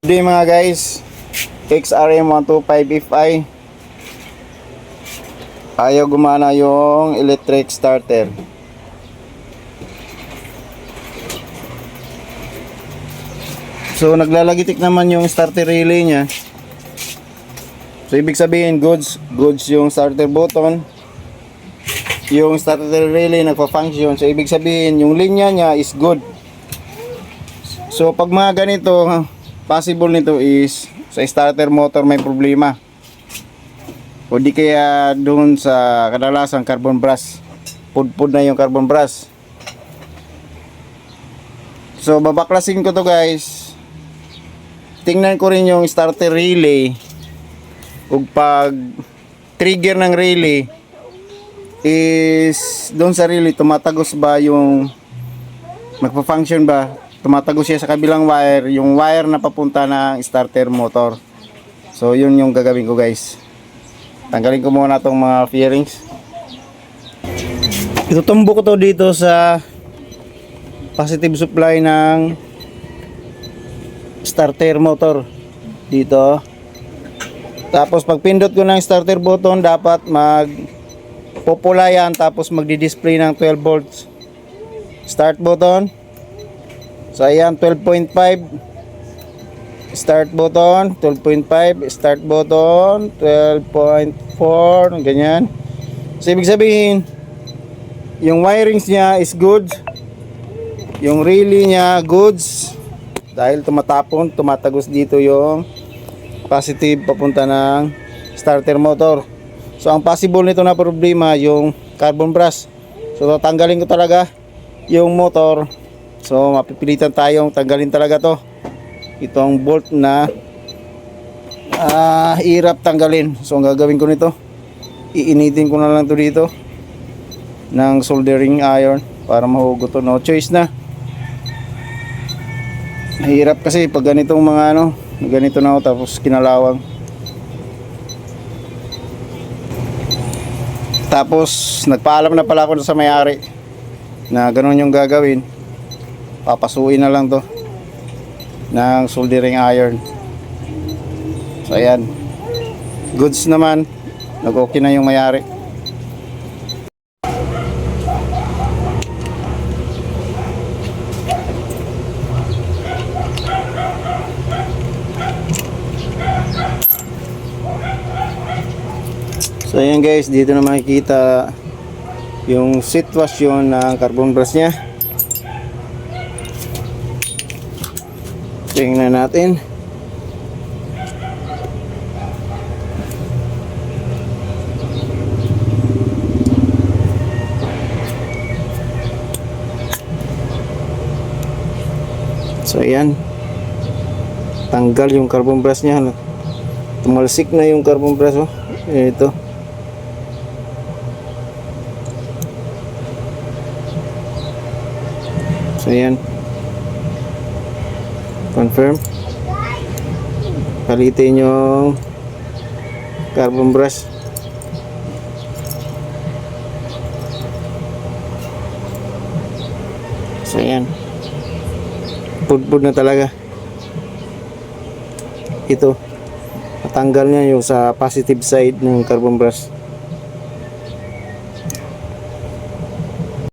Today mga guys, XRM125FI, ayaw gumana yung electric starter. So naglalagitik naman yung starter relay nya. So ibig sabihin goods yung starter button, yung starter relay nagpa-function. So ibig sabihin yung linya nya is good. So pag mga ganito, possible nito is sa starter motor may problema, o di kaya doon sa kadalasan carbon brush, pudpud na yung carbon brush. So babaklasin ko to guys. Tingnan ko rin yung starter relay, ug pag trigger ng relay is doon sa relay tumatagos ba yung magpa-function ba, tumatagos siya sa kabilang wire, yung wire na papunta ng starter motor. So yun yung gagawin ko guys. Tanggalin ko muna tong mga fairings. Itutumbo ko to dito sa positive supply ng starter motor dito. Tapos pag pindot ko ng starter button, dapat magpupula yan, tapos magdi-display ng 12 volts start button. So ayan, 12.5 start button, 12.5 start button, 12.4, ganyan. So ibig sabihin yung wirings nya is good, yung relay nya goods, dahil tumatagos dito yung positive papunta ng starter motor. So ang possible nito na problema yung carbon brush. So tatanggalin ko talaga yung motor. So mapipilitan tayong tanggalin talaga to, itong bolt na hirap tanggalin. So ang gagawin ko nito, iinitin ko na lang to dito ng soldering iron para mahugot to. No choice na. Mahirap kasi pag ganitong mga ganito na ako tapos kinalawang. Tapos nagpaalam na pala ako sa may-ari na ganun yung gagawin. Papasuin na lang to ng soldering iron. So ayan, goods naman, nag-okay na yung may-ari. So ayan guys, dito na makikita yung sitwasyon ng carbon brush nya. Tingnan natin. So ayan, tanggal yung carbon brush nya. Tumalsik na yung carbon brush. Oh, ito. So ayan, confirm, palitin yung carbon brush. So ayan, pudpud na talaga ito. Natanggal niya yung sa positive side ng carbon brush.